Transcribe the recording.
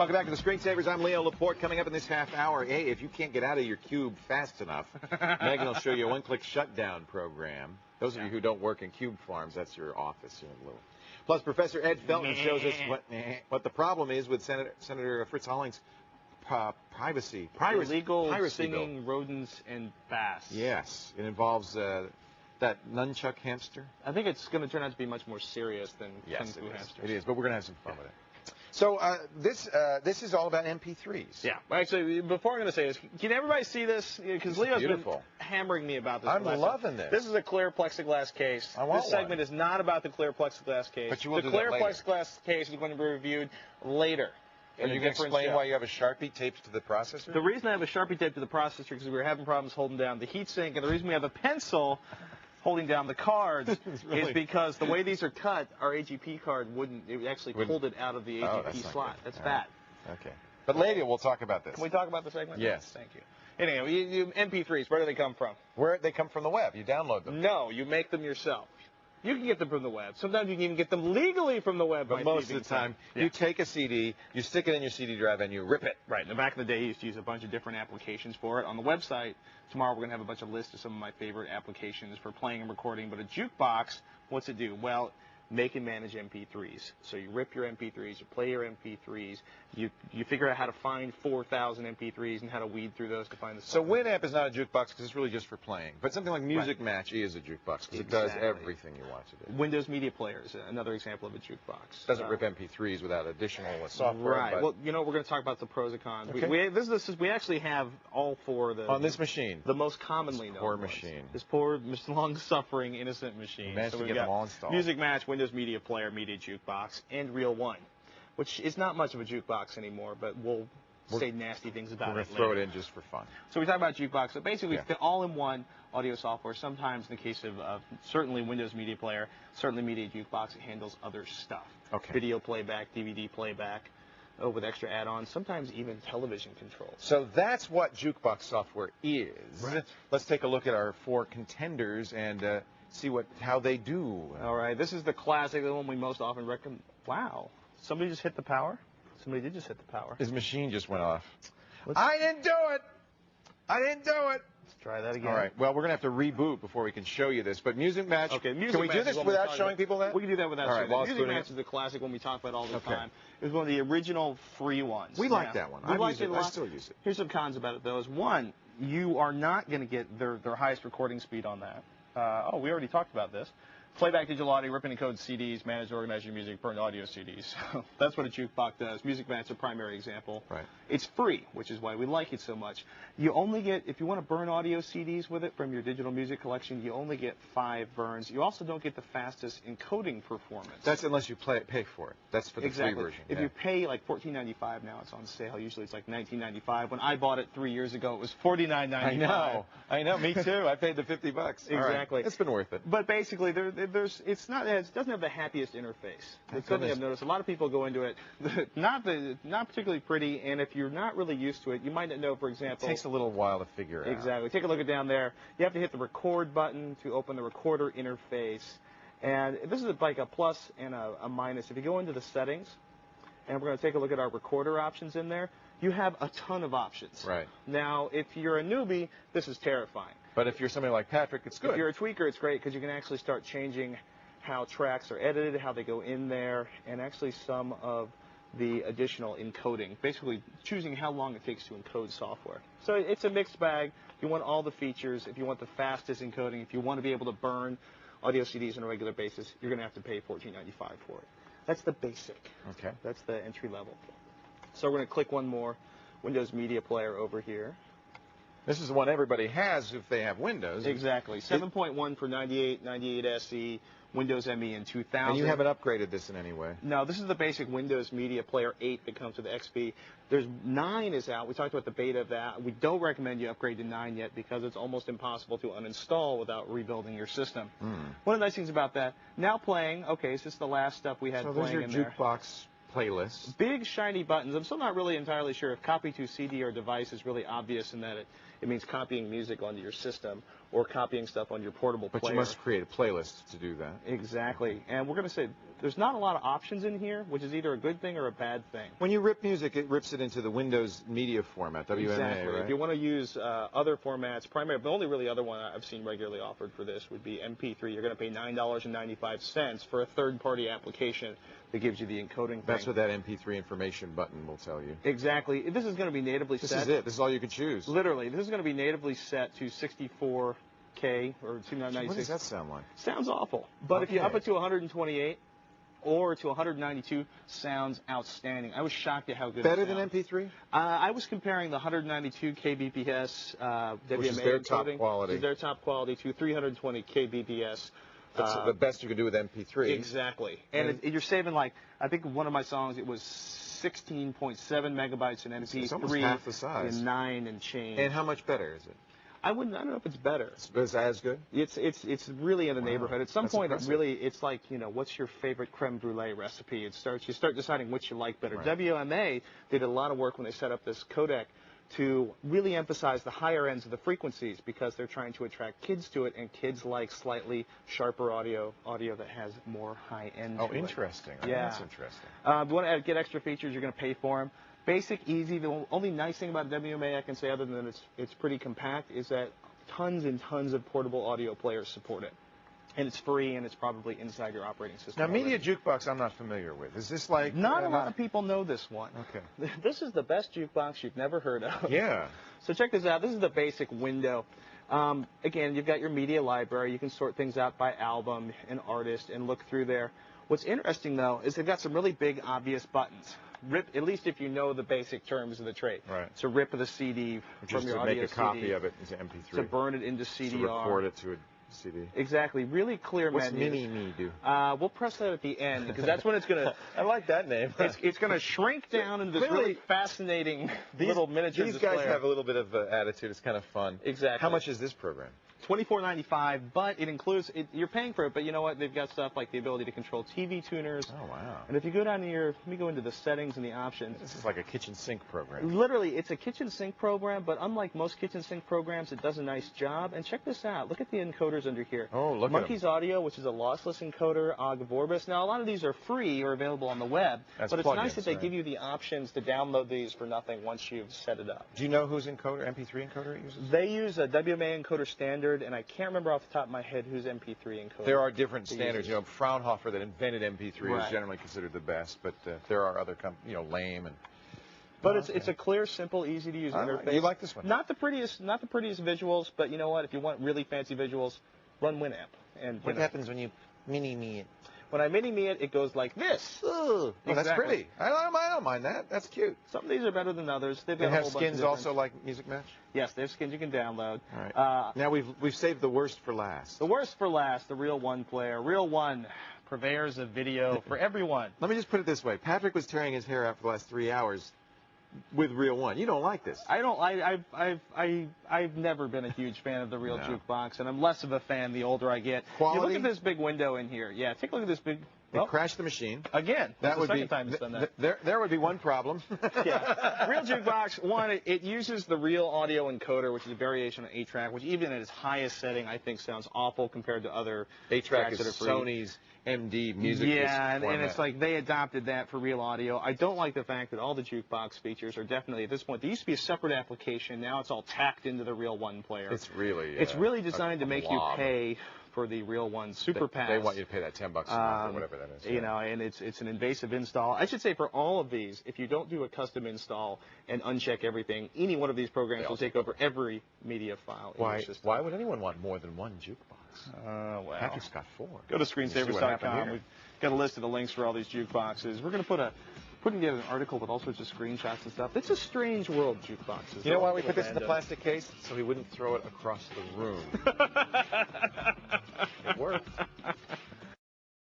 Welcome back to the Screensavers. I'm Leo Laporte. Coming up in this half hour, hey, if you can't get out of your cube fast enough, Megan will show you a one-click shutdown program. Those of you who don't work in cube farms, that's your office here in Lowell. Plus, Professor Ed Felton shows us what the problem is with Senator Fritz Holling's piracy Illegal singing bill. Rodents and bass. Yes, it involves that nunchuck hamster. I think it's going to turn out to be much more serious than Kung Fu hamsters. It is, but we're going to have some fun with it. So this is all about MP3s. Yeah. Actually, before I'm going to say this, can everybody see this? Because Leo's been hammering me about this. I'm loving this. This is a clear plexiglass case. This segment is not about the clear plexiglass case. But you will the clear plexiglass case is going to be reviewed later. Are you going to explain why you have a Sharpie taped to the processor? The reason I have a Sharpie taped to the processor is because we were having problems holding down the heatsink, and the reason we have a pencil holding down the cards is because the way these are cut, our AGP card wouldn't actually pulled it out of the AGP slot. That's bad. Okay. But later we'll talk about this. Can we talk about the segment? Yes. Thank you. Anyway, MP3s, where do they come from? They come from the web. You download them. No, you make them yourself. You can get them from the web. Sometimes you can even get them legally from the web. But most of the time, you take a CD, you stick it in your CD drive, and you rip it. Right. In the back of the day, you used to use a bunch of different applications for it. On the website, tomorrow we're going to have a bunch of lists of some of my favorite applications for playing and recording. But a jukebox, what's it do? Well, make and manage MP3s. So you rip your MP3s, you play your MP3s, you figure out how to find 4,000 MP3s and how to weed through those to find the So Winamp is not a jukebox because it's really just for playing. But something like Music Match is a jukebox because it does everything you want to do. Windows Media Player is another example of a jukebox. Doesn't rip MP3s without additional software. Right. Well, we're going to talk about the pros and cons. Okay. We actually have all four of the... On this machine. The most commonly known poor machine. This poor, long-suffering, innocent machine. Managed to get them all installed. Music Match, Windows Media Player, Media Jukebox, and Reel 1, which is not much of a jukebox anymore, but we'll say nasty things about it later. We're going to throw it in just for fun. So we talk about jukebox. So basically, it's all-in-one audio software. Sometimes, in the case of certainly Windows Media Player, certainly Media Jukebox, it handles other stuff. Okay. Video playback, DVD playback, with extra add-ons, sometimes even television controls. So that's what jukebox software is. Right. Let's take a look at our four contenders and see how they do. All right. This is the classic, the one we most often recommend. Wow. Somebody just hit the power? Somebody did just hit the power. His machine just went off. I didn't do it! I didn't do it! Let's try that again. All right. Well, we're going to have to reboot before we can show you this. But Music Match, can we do this without showing people that? We can do that without showing them. Music Match is the classic one we talk about all the time. It was one of the original free ones. We like that one. I still use it. Here's some cons about it, though. Is one, you are not going to get their highest recording speed on that. We already talked about this. Playback digital audio, rip and encode CDs, manage and organize your music, burn audio CDs. That's what a jukebox does. Music Match is a primary example. Right. It's free, which is why we like it so much. You only get, if you want to burn audio CDs with it from your digital music collection, you only get 5 burns. You also don't get the fastest encoding performance. That's unless you pay for it. That's for the free version. If you pay like $14.95 now, it's on sale. Usually it's like $19.95. When I bought it 3 years ago, it was $49.95. I know. Me too. I paid the $50. Exactly. Right. It's been worth it. But basically, it doesn't have the happiest interface. It's something I've noticed. A lot of people go into it not particularly pretty, and if you're not really used to it, you might not know, for example. It takes a little while to figure out. Exactly. Take a look at down there. You have to hit the record button to open the recorder interface. And this is like a plus and a minus. If you go into the settings, and we're going to take a look at our recorder options in there, you have a ton of options. Right. Now, if you're a newbie, this is terrifying. But if you're somebody like Patrick, it's good. If you're a tweaker, it's great because you can actually start changing how tracks are edited, how they go in there, and actually some of the additional encoding, basically choosing how long it takes to encode software. So it's a mixed bag. If you want all the features, if you want the fastest encoding, if you want to be able to burn audio CDs on a regular basis, you're going to have to pay $14.95 for it. That's the basic. Okay. That's the entry level. So we're going to click one more Windows Media Player over here. This is the one everybody has if they have Windows. Exactly. 7.1 for 98, 98 SE, Windows ME in 2000. And you haven't upgraded this in any way? No, this is the basic Windows Media Player 8 that comes with XP. There's 9 is out. We talked about the beta of that. We don't recommend you upgrade to 9 yet because it's almost impossible to uninstall without rebuilding your system. One of the nice things about that, now playing, okay, is this the last stuff we had playing in there? So there's your jukebox playlist. Big shiny buttons. I'm still not really entirely sure if copy to CD or device is really obvious in that It means copying music onto your system or copying stuff on your portable player. But you must create a playlist to do that. Exactly. And we're going to say there's not a lot of options in here, which is either a good thing or a bad thing. When you rip music, it rips it into the Windows media format, WMA, exactly. right? If you want to use other formats, the only really other one I've seen regularly offered for this would be MP3. You're going to pay $9.95 for a third-party application that gives you the encoding That's thing. what that MP3 information button will tell you. Exactly. This is going to be natively set. This is it. This is all you can choose. Literally. This is going to be natively set to 64K or 296. What does that sound like? Sounds awful. But if you up it to 128 or to 192, sounds outstanding. I was shocked at how good Better it sounds. than MP3? I was comparing the 192 kbps WMA which is their encoding, top quality. which is their top quality, to 320 kbps. That's the best you can do with MP3. Exactly. And you're saving, like, I think one of my songs, it was 16.7 megabytes in MP3. It's almost half the size. And 9 and change. And how much better is it? I don't know if it's better. It's as good? It's really in the neighborhood. At some That's point, impressive. it's like, what's your favorite creme brulee recipe? You start deciding which you like better. Right. WMA did a lot of work when they set up this codec to really emphasize the higher ends of the frequencies because they're trying to attract kids to it, and kids like slightly sharper audio that has more high end. Oh, to it. interesting. Yeah. That's interesting. If you want to get extra features, you're going to pay for them. Basic, easy. The only nice thing about WMA I can say, other than it's pretty compact, is that tons and tons of portable audio players support it. And it's free, and it's probably inside your operating system. Now, already. Media Jukebox I'm not familiar with. Is this like... Not a lot of people know this one. Okay. This is the best jukebox you've never heard of. Yeah. So check this out. This is the basic window. Again, you've got your media library. You can sort things out by album and artist and look through there. What's interesting, though, is they've got some really big, obvious buttons. Rip, at least if you know the basic terms of the trade. Right. To rip the CD from Just your to audio make a CD, copy of it into MP3. to burn it into CDR. To record it to a CD. Exactly. Really clear What's menus. Mini-Me do? We'll press that at the end because that's when it's going to... I like that name. It's going to shrink down into this really fascinating little miniature These display. guys have a little bit of attitude. It's kind of fun. Exactly. How much is this program? $24.95, but it includes, you're paying for it, but you know what? They've got stuff like the ability to control TV tuners. Oh, wow. And if you go down to let me go into the settings and the options. This is like a kitchen sink program. Literally, it's a kitchen sink program, but unlike most kitchen sink programs, it does a nice job. And check this out. Look at the encoders under here. Oh, look at Monkey's Audio, which is a lossless encoder, Ogg Vorbis. Now, a lot of these are free or available on the web, That's but it's nice that they right? give you the options to download these for nothing once you've set it up. Do you know whose encoder, MP3 encoder it uses? They use a WMA encoder standard, and I can't remember off the top of my head whose MP3 encoder. There are different it standards. uses. Fraunhofer that invented MP3 Right. is generally considered the best, but there are other Lame and. But it's a clear, simple, easy to use interface. You like this one? Not the prettiest visuals, but you know what? If you want really fancy visuals, run Winamp. And What happens when you mini-me it? when I mini-me it, it goes like this. Oh, that's Exactly. pretty. I don't mind that. That's cute. Some of these are better than others. They've got They a have whole bunch of skins different- also like Music Match? Yes, they have skins you can download. All right. Now we've saved the worst for last. The worst for last, the Real One player. Real One, purveyors of video for everyone. Let me just put it this way. Patrick was tearing his hair out for the last 3 hours with Real One. You don't like this. I've never been a huge fan of the Real No. Jukebox, and I'm less of a fan the older I get. Quality? You look at this big window in here. Yeah, take a look at this big. It crashed the machine. Again, that's That would the second be time it's done that. there would be one problem. Yeah. Real Jukebox, one, it uses the Real Audio encoder, which is a variation on 8-track, which even at its highest setting, I think sounds awful compared to other 8-track tracks is that are free. Sony's MD music. Yeah, and format. it's like they adopted that for Real Audio. I don't like the fact that all the Jukebox features are definitely, at this point, they used to be a separate application. Now it's all tacked into the Real One player. It's really designed to make you pay for the Real One Super Pass. They want you to pay that $10 a month or whatever that is. You know, and it's an invasive install. I should say for all of these, if you don't do a custom install and uncheck everything, any one of these programs will take over every media file in your system. Why would anyone want more than one jukebox? Well, Patrick's got 4. go to You see what happened screensavers.com. here? We've got a list of the links for all these jukeboxes. We're going to put together an article with all sorts of screenshots and stuff. It's a strange world, jukeboxes. You know why we put this in the plastic case? So he wouldn't throw it across the room. It worked.